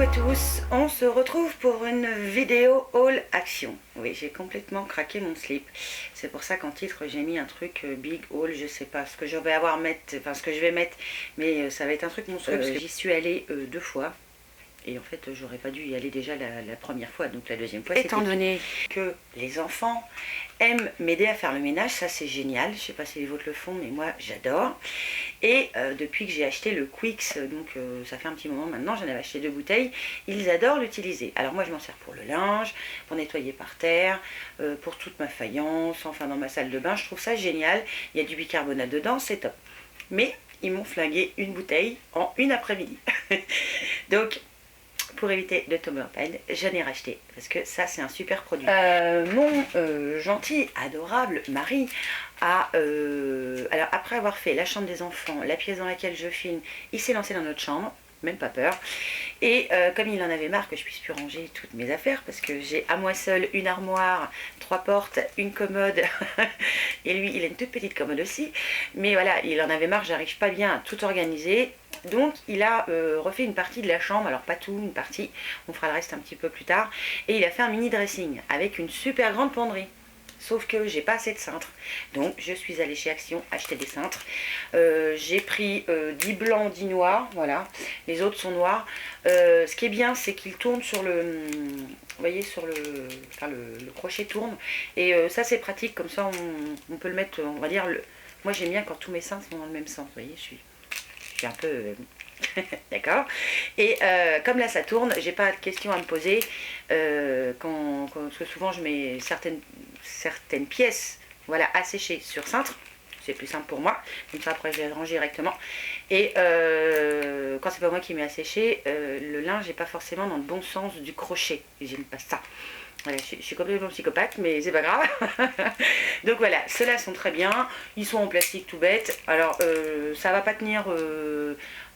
à tous, on se retrouve pour une vidéo haul action. Oui, j'ai complètement craqué mon slip. C'est pour ça qu'en titre j'ai mis un truc big haul, je sais pas ce que je vais ce que je vais mettre, mais ça va être un truc monstrueux parce que j'y suis allée 2 fois. Et en fait, j'aurais pas dû y aller déjà la première fois, donc la deuxième fois. Étant donné que les enfants aiment m'aider à faire le ménage, ça c'est génial. Je sais pas si les vôtres le font, mais moi j'adore. Et depuis que j'ai acheté le Quicks, donc ça fait un petit moment maintenant, j'en avais acheté 2 bouteilles, ils adorent l'utiliser. Alors moi je m'en sers pour le linge, pour nettoyer par terre, pour toute ma faïence, enfin dans ma salle de bain, je trouve ça génial. Il y a du bicarbonate dedans, c'est top. Mais ils m'ont flingué une bouteille en une après-midi. Donc pour éviter de tomber en panne, j'en ai racheté parce que ça c'est un super produit. Mon gentil, adorable mari a, alors après avoir fait la chambre des enfants, la pièce dans laquelle je filme, il s'est lancé dans notre chambre, même pas peur. Et comme il en avait marre que je puisse plus ranger toutes mes affaires, parce que j'ai à moi seule une armoire, 3 portes, une commode, et lui il a une toute petite commode aussi, mais voilà, il en avait marre, j'arrive pas bien à tout organiser. Donc il a refait une partie de la chambre, alors pas tout, une partie, on fera le reste un petit peu plus tard, et il a fait un mini dressing avec une super grande penderie. Sauf que j'ai pas assez de cintres, donc je suis allée chez Action acheter des cintres. J'ai pris 10 blancs, 10 noirs, voilà, les autres sont noirs. Ce qui est bien, c'est qu'ils tournent sur le, vous voyez, sur le, enfin le crochet tourne, et ça c'est pratique, comme ça on peut le mettre, on va dire, moi j'aime bien quand tous mes cintres sont dans le même sens, vous voyez, je suis un peu... D'accord. Et comme là ça tourne, j'ai pas de questions à me poser parce que souvent je mets certaines pièces, voilà, à sécher sur cintre. C'est plus simple pour moi. Comme ça après je les range directement. Et quand c'est pas moi qui mets à sécher, le linge n'est pas forcément dans le bon sens du crochet. J'aime pas ça. Voilà, je suis complètement psychopathe, mais c'est pas grave. Donc voilà, ceux-là sont très bien. Ils sont en plastique tout bête. Alors, ça va pas tenir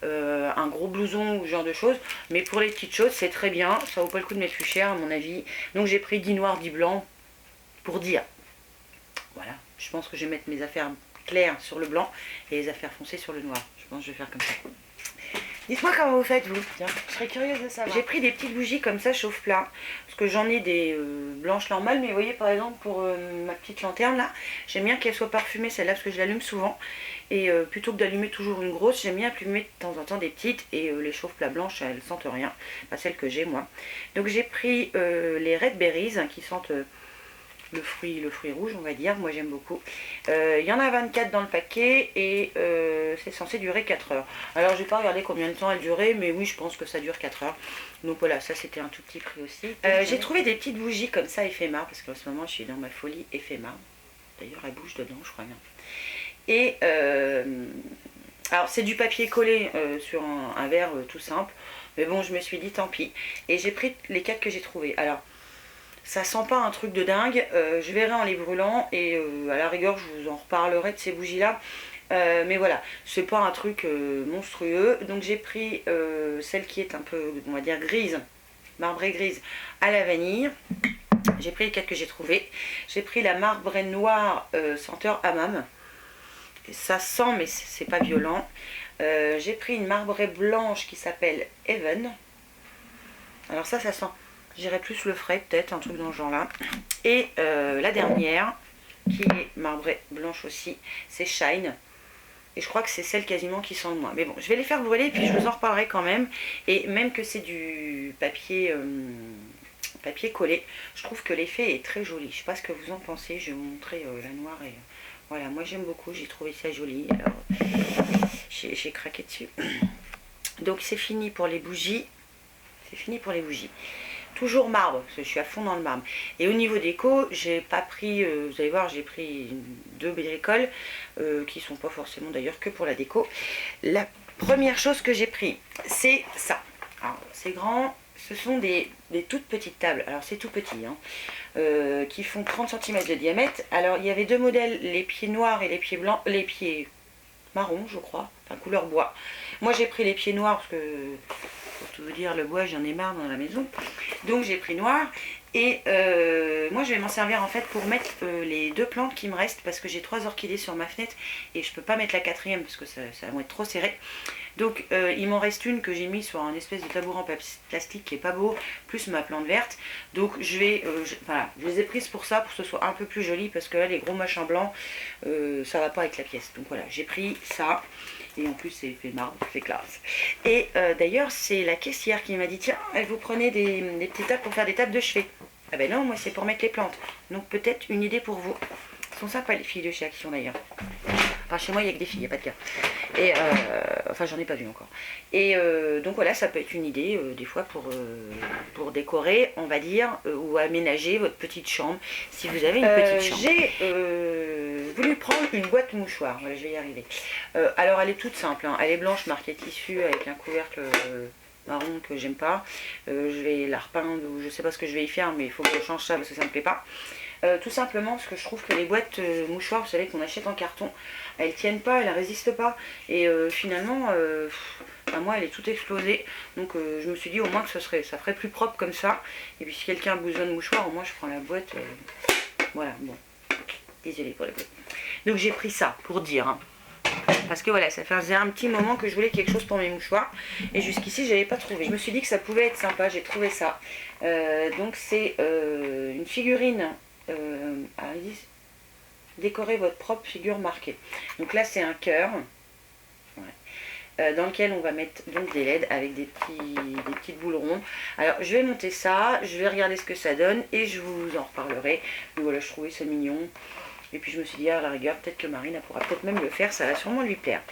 un gros blouson ou ce genre de choses. Mais pour les petites choses, c'est très bien. Ça vaut pas le coup de mettre plus cher, à mon avis. Donc j'ai pris 10 noirs, 10 blancs pour dire. Voilà, je pense que je vais mettre mes affaires claires sur le blanc et les affaires foncées sur le noir. Je pense que je vais faire comme ça. Dites-moi comment vous faites, vous. Tiens, je serais curieuse de savoir. J'ai pris des petites bougies comme ça, chauffe-plat. Parce que j'en ai des blanches normales. Mais vous voyez, par exemple, pour ma petite lanterne, là, j'aime bien qu'elle soit parfumée, celle-là, parce que je l'allume souvent. Et plutôt que d'allumer toujours une grosse, j'aime bien allumer de temps en temps des petites. Et les chauffe-plats blanches, elles sentent rien. Pas celles que j'ai, moi. Donc j'ai pris les Red Berries, hein, qui sentent... le fruit rouge, on va dire, moi j'aime beaucoup. Il y en a 24 dans le paquet et c'est censé durer 4 heures. Alors j'ai pas regardé combien de temps elle durait, mais oui, je pense que ça dure 4 heures. Donc voilà, ça c'était un tout petit prix aussi. J'ai trouvé des petites bougies comme ça éphémères, parce qu'en ce moment je suis dans ma folie éphémère. D'ailleurs elle bouge dedans, je crois bien. Et alors c'est du papier collé sur un verre tout simple, mais bon, je me suis dit tant pis. Et j'ai pris les 4 que j'ai trouvés. Alors ça sent pas un truc de dingue, je verrai en les brûlant et à la rigueur je vous en reparlerai de ces bougies là. Mais voilà, c'est pas un truc monstrueux. Donc j'ai pris celle qui est un peu, on va dire, grise, marbrée grise à la vanille. J'ai pris les 4 que j'ai trouvés. J'ai pris la marbrée noire senteur hammam. Et ça sent mais c'est pas violent. J'ai pris une marbrée blanche qui s'appelle Even. Alors ça sent... J'irais plus le frais, peut-être, un truc dans ce genre-là. Et la dernière, qui est marbrée blanche aussi, c'est Shine. Et je crois que c'est celle quasiment qui sent le moins. Mais bon, je vais les faire brûler et puis je vous en reparlerai quand même. Et même que c'est du papier, papier collé, je trouve que l'effet est très joli. Je ne sais pas ce que vous en pensez, je vais vous montrer la noire. Et voilà, moi j'aime beaucoup, j'ai trouvé ça joli. Alors, j'ai craqué dessus. Donc c'est fini pour les bougies. C'est fini pour les bougies. Toujours marbre, parce que je suis à fond dans le marbre. Et au niveau déco, j'ai pas pris, vous allez voir, j'ai pris 2 bricoles, qui sont pas forcément d'ailleurs que pour la déco. La première chose que j'ai pris, c'est ça. Alors, c'est grand, ce sont des toutes petites tables, alors c'est tout petit, hein, qui font 30 cm de diamètre. Alors il y avait 2 modèles, les pieds noirs et les pieds blancs, les pieds marron je crois, enfin couleur bois. Moi j'ai pris les pieds noirs parce que, pour tout vous dire, le bois j'en ai marre dans la maison, donc j'ai pris noir. Et moi je vais m'en servir en fait pour mettre les 2 plantes qui me restent, parce que j'ai 3 orchidées sur ma fenêtre et je peux pas mettre la 4e parce que ça va être trop serré. Donc il m'en reste une que j'ai mis sur un espèce de tabouret en plastique qui est pas beau, plus ma plante verte. Donc je vais, voilà, je les ai prises pour ça, pour que ce soit un peu plus joli, parce que là les gros machins blancs, ça va pas avec la pièce. Donc voilà, j'ai pris ça. Et en plus c'est fait marbre, c'est classe. Et d'ailleurs c'est la caissière qui m'a dit, tiens, vous prenez des petites tables pour faire des tables de chevet. Ah ben non, moi c'est pour mettre les plantes. Donc peut-être une idée pour vous. Elles sont sympas les filles de chez Action d'ailleurs. Enfin chez moi il n'y a que des filles, il n'y a pas de gars. Et enfin j'en ai pas vu encore. Et donc voilà, ça peut être une idée des fois pour décorer, on va dire, ou aménager votre petite chambre si vous avez une petite chambre. J'ai voulu prendre une boîte mouchoir, voilà, je vais y arriver. Alors elle est toute simple, hein. Elle est blanche marquée tissu avec un couvercle marron que j'aime pas. Je vais la repeindre ou je sais pas ce que je vais y faire, mais il faut que je change ça parce que ça me plaît pas. Tout simplement parce que je trouve que les boîtes mouchoirs, vous savez, qu'on achète en carton, elles tiennent pas, elles résistent pas. Et finalement, moi, elle est toute explosée. Donc je me suis dit au moins que ça ferait plus propre comme ça. Et puis si quelqu'un a besoin de mouchoirs, au moins je prends la boîte. Voilà, bon. Désolée pour les boîtes. Donc j'ai pris ça pour dire. Hein. Parce que voilà, ça faisait un petit moment que je voulais quelque chose pour mes mouchoirs. Et jusqu'ici, je n'avais pas trouvé. Je me suis dit que ça pouvait être sympa, j'ai trouvé ça. Donc c'est une figurine. Décorer votre propre figure marquée. Donc là c'est un cœur dans lequel on va mettre donc des LED avec des petites boules rondes. Alors je vais monter ça, je vais regarder ce que ça donne et je vous en reparlerai. Donc voilà, je trouvais ça mignon. Et puis je me suis dit à la rigueur peut-être que Marine elle pourra peut-être même le faire, ça va sûrement lui plaire.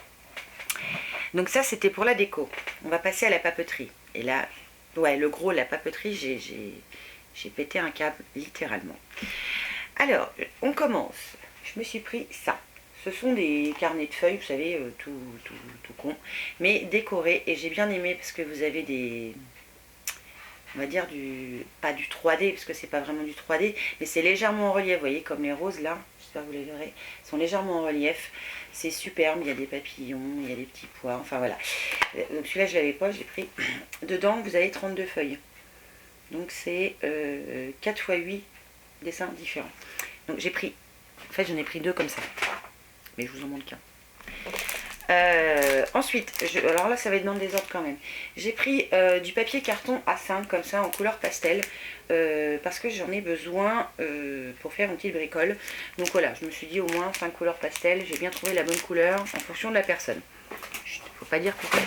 Donc ça c'était pour la déco. On va passer à la papeterie. Et là, ouais, le gros, la papeterie, j'ai pété un câble littéralement. Alors, on commence. Je me suis pris ça. Ce sont des carnets de feuilles, vous savez, tout con, mais décorés. Et j'ai bien aimé parce que vous avez des, on va dire pas du 3D, parce que c'est pas vraiment du 3D, mais c'est légèrement en relief. Vous voyez, comme les roses là, j'espère que vous les verrez, sont légèrement en relief. C'est superbe, il y a des papillons, il y a des petits pois, enfin voilà. Donc celui-là, je l'avais pas, j'ai pris. Dedans, vous avez 32 feuilles. Donc c'est 4 x 8 dessins différents. Donc j'ai pris, en fait j'en ai pris 2 comme ça, mais je vous en montre qu'un. Ensuite, alors là ça va être dans le désordre quand même. J'ai pris du papier carton A5 comme ça en couleur pastel parce que j'en ai besoin pour faire une petite bricole. Donc voilà, je me suis dit au moins 5 couleurs pastel, j'ai bien trouvé la bonne couleur en fonction de la personne. Chut, faut pas dire pourquoi.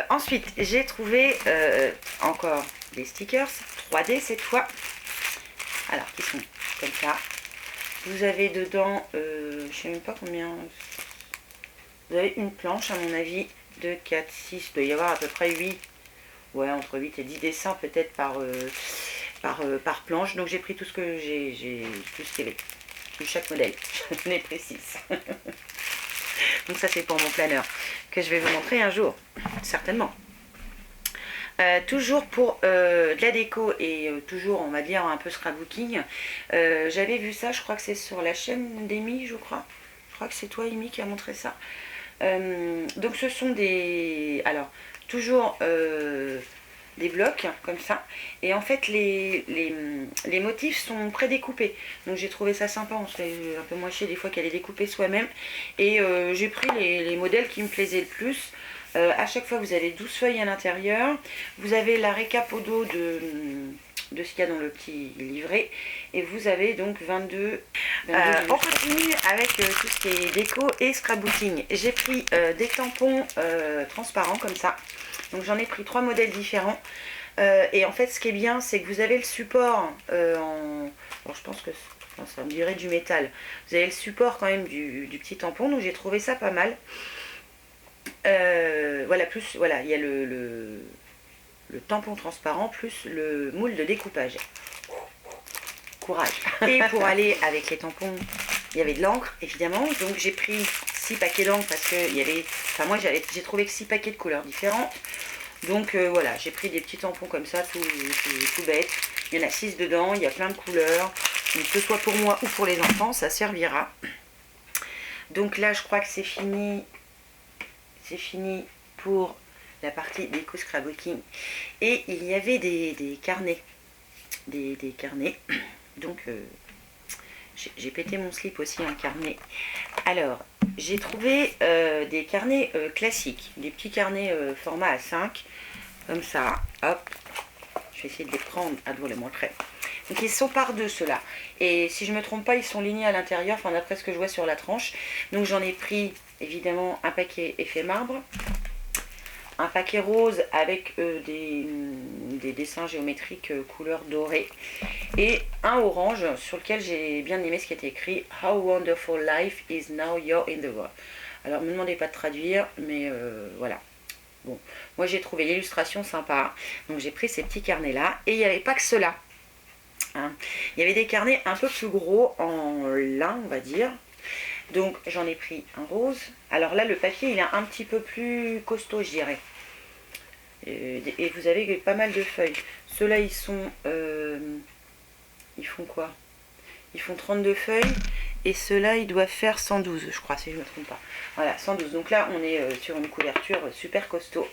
Ensuite, j'ai trouvé encore des stickers 3D cette fois. Alors, qui sont comme ça. Vous avez dedans, je sais même pas combien. Vous avez une planche, à mon avis, de 4, 6. Il doit y avoir à peu près 8. Ouais, entre 8 et 10 dessins peut-être par planche. Donc j'ai pris tout ce que j'ai tout ce qu'il y avait. De chaque modèle. Je n'ai pris 6. Donc ça c'est pour mon planeur. Que je vais vous montrer un jour. Certainement. Toujours pour de la déco et toujours on va dire un peu scrapbooking, j'avais vu ça, je crois que c'est sur la chaîne d'Amy, je crois que c'est toi Amy qui a montré ça. Donc ce sont toujours des blocs comme ça et en fait les motifs sont prédécoupés, donc j'ai trouvé ça sympa, on se fait un peu moins chier des fois qu'à les découper soi-même et j'ai pris les modèles qui me plaisaient le plus. À chaque fois vous avez 12 feuilles à l'intérieur, vous avez la récap au dos de ce qu'il y a dans le petit livret et vous avez donc 22 on continue avec tout ce qui est déco et scrapbooking. J'ai pris des tampons transparents comme ça, donc j'en ai pris 3 modèles différents et en fait ce qui est bien c'est que vous avez le support alors je pense que ça me dirait du métal, vous avez le support quand même du petit tampon, donc j'ai trouvé ça pas mal. Voilà, plus voilà, il y a le tampon transparent plus le moule de découpage. Courage. Et pour aller avec les tampons, il y avait de l'encre évidemment, donc j'ai pris 6 paquets d'encre parce que il y avait, enfin moi j'ai trouvé que 6 paquets de couleurs différentes. Donc voilà, j'ai pris des petits tampons comme ça, tout bête. Il y en a 6 dedans, il y a plein de couleurs. Donc que ce soit pour moi ou pour les enfants, ça servira. Donc là je crois que c'est fini. C'est fini pour la partie déco scrapbooking. Et il y avait des carnets. Des carnets. Donc J'ai pété mon slip aussi, un carnet. Alors, j'ai trouvé des carnets classiques, des petits carnets format A5, comme ça, hop. Je vais essayer de les prendre, à vous les montrer. Donc ils sont par deux ceux-là. Et si je ne me trompe pas, ils sont lignés à l'intérieur, enfin d'après ce que je vois sur la tranche. Donc j'en ai pris évidemment un paquet effet marbre, un paquet rose avec des dessins géométriques couleur dorée, et un orange sur lequel j'ai bien aimé ce qui était écrit How wonderful life is now you're in the world. Alors ne me demandez pas de traduire, mais voilà. Bon, moi j'ai trouvé l'illustration sympa, donc j'ai pris ces petits carnets là, et il n'y avait pas que cela. Hein. Il y avait des carnets un peu plus gros en lin, on va dire. Donc j'en ai pris un rose. Alors là le papier il est un petit peu plus costaud, je dirais. Et vous avez pas mal de feuilles. Ceux-là ils sont... ils font quoi? Ils font 32 feuilles. Et ceux-là ils doivent faire 112, je crois, si je ne me trompe pas. Voilà, 112. Donc là on est sur une couverture super costaud.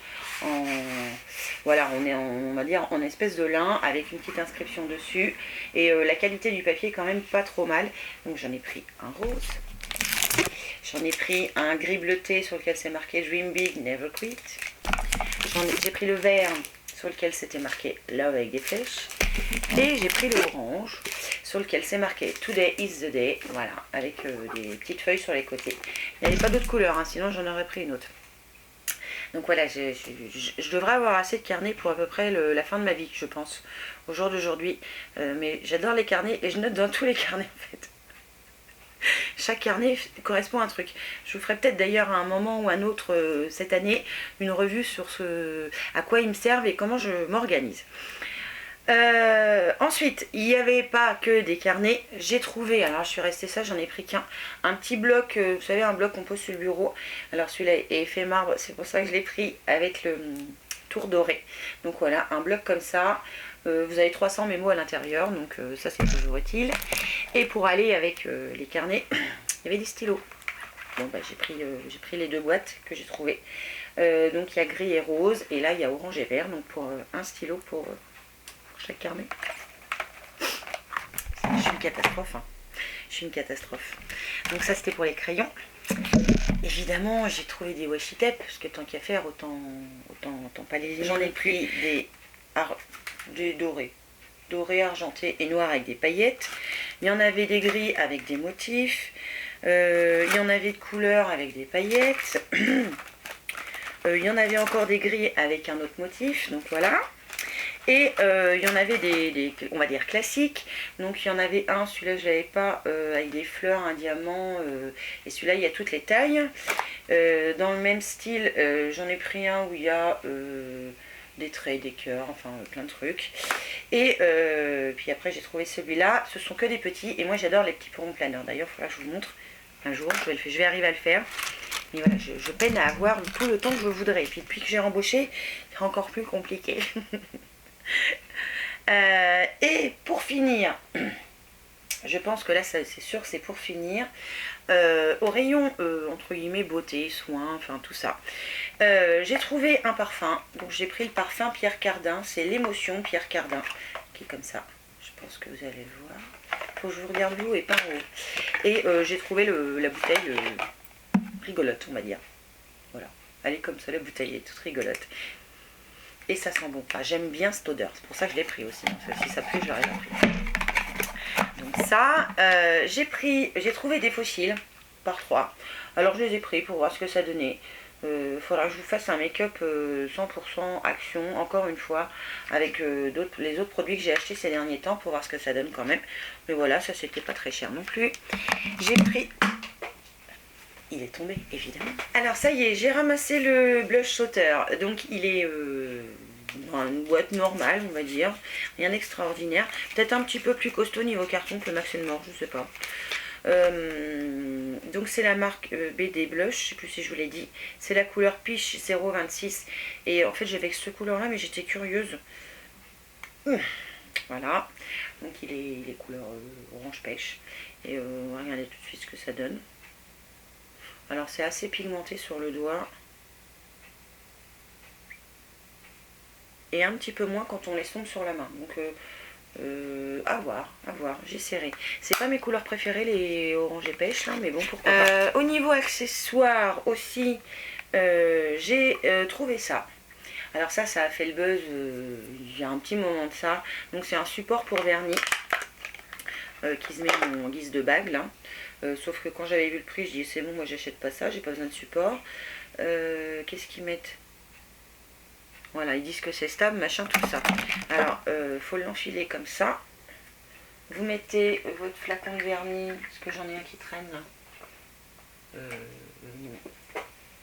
Voilà, on est on va dire en espèce de lin avec une petite inscription dessus. Et la qualité du papier est quand même pas trop mal. Donc j'en ai pris un rose. J'en ai pris un gris bleuté sur lequel c'est marqué Dream Big, Never Quit. J'ai pris le vert sur lequel c'était marqué Love avec des flèches. Et j'ai pris l'orange sur lequel c'est marqué Today is the day. Voilà, avec des petites feuilles sur les côtés. Il n'y avait pas d'autres couleurs, hein, sinon j'en aurais pris une autre. Donc voilà, je devrais avoir assez de carnets pour à peu près la fin de ma vie, je pense, au jour d'aujourd'hui. Mais j'adore les carnets et je note dans tous les carnets en fait. Chaque carnet correspond à un truc. Je vous ferai peut-être d'ailleurs à un moment ou à un autre cette année une revue sur à quoi ils me servent et comment je m'organise. Ensuite, il n'y avait pas que des carnets. J'ai trouvé, alors je suis restée ça, j'en ai pris qu'un. Un petit bloc, vous savez, un bloc qu'on pose sur le bureau. Alors celui-là est effet marbre, c'est pour ça que je l'ai pris avec le tour doré. Donc voilà, un bloc comme ça. Vous avez 300 mémos à l'intérieur, donc ça c'est toujours utile. Et pour aller avec les carnets, il y avait des stylos. Bon bah j'ai pris les deux boîtes que j'ai trouvées. Donc il y a gris et rose, et là il y a orange et vert, donc pour un stylo pour chaque carnet. Je suis une catastrophe, hein. Je suis une catastrophe. Donc ça c'était pour les crayons. Évidemment j'ai trouvé des washi tape, parce que tant qu'à faire, autant pas les... J'en ai pris des dorés, argentés et noirs avec des paillettes. Il y en avait des gris avec des motifs. Il y en avait de couleurs avec des paillettes. Il y en avait encore des gris avec un autre motif. Donc voilà. Et il y en avait des, on va dire, classiques. Donc il y en avait un, celui-là je l'avais pas, avec des fleurs, un diamant. Et celui-là il y a toutes les tailles. Dans le même style, j'en ai pris un où il y a... des traits, des cœurs, enfin plein de trucs. Et puis après j'ai trouvé celui-là. Ce sont que des petits et moi j'adore les petits pompons planeurs. D'ailleurs il faudra que je vous montre un jour, je vais arriver à le faire. Mais voilà, je peine à avoir tout le temps que je voudrais. Et puis depuis que j'ai embauché, c'est encore plus compliqué. Et pour finir, je pense que là c'est sûr c'est pour finir, au rayon entre guillemets beauté, soins, enfin tout ça, j'ai trouvé un parfum. Donc j'ai pris le parfum Pierre Cardin, c'est l'émotion Pierre Cardin, qui est comme ça, je pense que vous allez le voir, faut que je vous regarde vous et pas en haut. Et j'ai trouvé la bouteille rigolote, on va dire, voilà, elle est comme ça, la bouteille est toute rigolote. Et ça sent bon. Enfin, j'aime bien cette odeur. C'est pour ça que je l'ai pris aussi. Donc, si ça plaît, je l'aurais pris. Donc ça, j'ai trouvé des fossiles par 3. Alors je les ai pris pour voir ce que ça donnait. Faudra que je vous fasse un make-up 100% action, encore une fois, avec les autres produits que j'ai achetés ces derniers temps pour voir ce que ça donne quand même. Mais voilà, ça c'était pas très cher non plus. J'ai pris... Il est tombé, évidemment. Alors ça y est, j'ai ramassé le blush sauteur. Donc il est dans une boîte normale, on va dire. Rien d'extraordinaire. Peut-être un petit peu plus costaud niveau carton que le Max & More, je sais pas. Donc c'est la marque BD Blush, je sais plus si je vous l'ai dit. C'est la couleur Peach 026. Et en fait j'avais cette couleur là, mais j'étais curieuse. Voilà. Donc il est couleur orange pêche. Et on va regarder tout de suite ce que ça donne. Alors c'est assez pigmenté sur le doigt. Et un petit peu moins quand on les sombre sur la main. Donc À voir, j'essaierai. C'est pas mes couleurs préférées, les orange et pêche, là, mais bon, pourquoi pas. Au niveau accessoires aussi, j'ai trouvé ça. Alors ça a fait le buzz il y a un petit moment de ça. Donc c'est un support pour vernis qui se met en guise de bague, là. Sauf que quand j'avais vu le prix, je dis c'est bon, moi j'achète pas ça, j'ai pas besoin de support. Qu'est-ce qu'ils mettent? Voilà, ils disent que c'est stable, machin, tout ça. Alors, faut l'enfiler comme ça. Vous mettez votre flacon de vernis, parce que j'en ai un qui traîne là.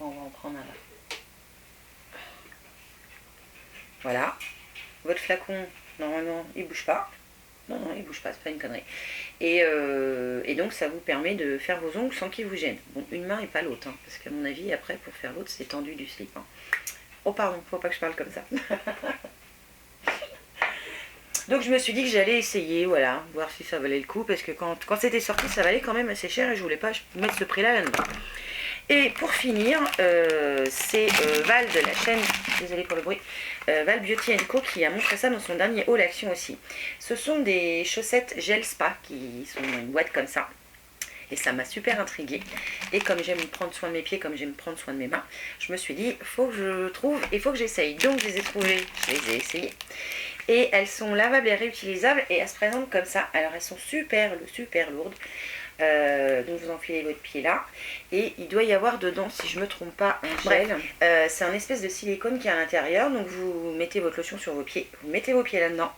On va en prendre un là. Voilà. Votre flacon, normalement, il bouge pas. Non, il bouge pas, c'est pas une connerie. Et donc, ça vous permet de faire vos ongles sans qu'ils vous gênent. Bon, une main et pas l'autre, hein, parce qu'à mon avis, après, pour faire l'autre, c'est tendu du slip. Hein. Oh, pardon, faut pas que je parle comme ça. Donc je me suis dit que j'allais essayer, voilà, voir si ça valait le coup, parce que quand c'était sorti, ça valait quand même assez cher et je voulais pas mettre ce prix-là là-dedans. Et pour finir, c'est Val de la chaîne, désolée pour le bruit, Val Beauty Co qui a montré ça dans son dernier haul action aussi. Ce sont des chaussettes gel spa qui sont dans une boîte comme ça. Et ça m'a super intriguée. Et comme j'aime prendre soin de mes pieds, comme j'aime prendre soin de mes mains, je me suis dit, faut que je trouve et faut que j'essaye. Donc je les ai trouvées, je les ai essayées. Et elles sont lavables et réutilisables et elles se présentent comme ça. Alors elles sont super lourdes. Donc vous enfilez votre pied là. Et il doit y avoir dedans, si je ne me trompe pas, un gel. C'est un espèce de silicone qui est à l'intérieur. Donc vous mettez votre lotion sur vos pieds. Vous mettez vos pieds là-dedans.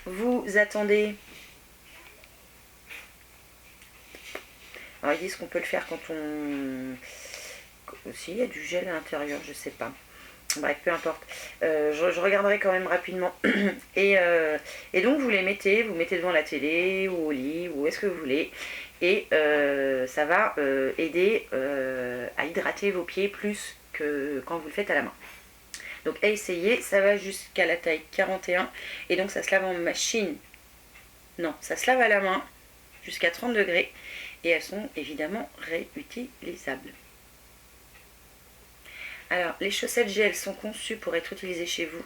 Vous attendez. Alors ils disent qu'on peut le faire quand on... Aussi, il y a du gel à l'intérieur, je sais pas. Bref, peu importe. Je regarderai quand même rapidement. Et donc vous les mettez, vous mettez devant la télé ou au lit ou où est-ce que vous voulez. Et ça va aider à hydrater vos pieds plus que quand vous le faites à la main. Donc à essayer, ça va jusqu'à la taille 41. Et donc ça se lave en machine. Non, ça se lave à la main jusqu'à 30 degrés. Et elles sont évidemment réutilisables. Alors, les chaussettes gel sont conçues pour être utilisées chez vous.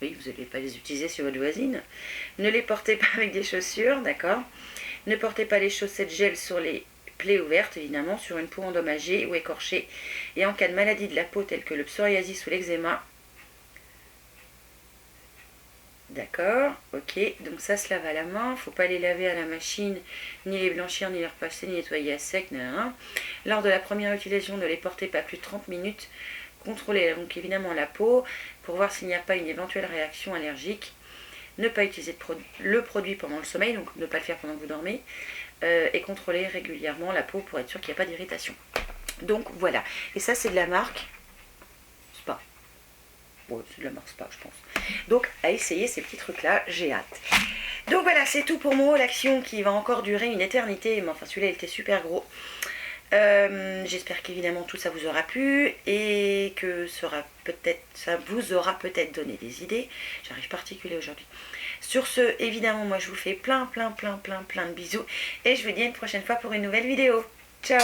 Oui, vous n'allez pas les utiliser sur votre voisine. Ne les portez pas avec des chaussures, d'accord? Ne portez pas les chaussettes gel sur les plaies ouvertes, évidemment, sur une peau endommagée ou écorchée. Et en cas de maladie de la peau telle que le psoriasis ou l'eczéma. D'accord, ok, donc ça se lave à la main, il ne faut pas les laver à la machine, ni les blanchir, ni les repasser, ni nettoyer à sec, nan. Lors de la première utilisation, ne les portez pas plus de 30 minutes. Contrôlez donc évidemment la peau pour voir s'il n'y a pas une éventuelle réaction allergique. Ne pas utiliser le produit pendant le sommeil, donc ne pas le faire pendant que vous dormez. Et contrôler régulièrement la peau pour être sûr qu'il n'y a pas d'irritation. Donc voilà, et ça c'est de la marque Spa. Bon, c'est de la marque Spa, je pense. Donc à essayer ces petits trucs là, j'ai hâte. Donc voilà, c'est tout pour mon haul action qui va encore durer une éternité, mais enfin celui-là il était super gros. J'espère qu'évidemment tout ça vous aura plu et que ça vous aura peut-être donné des idées. J'arrive pas à articuler aujourd'hui. Sur ce, évidemment, moi je vous fais plein de bisous et je vous dis à une prochaine fois pour une nouvelle vidéo. Ciao!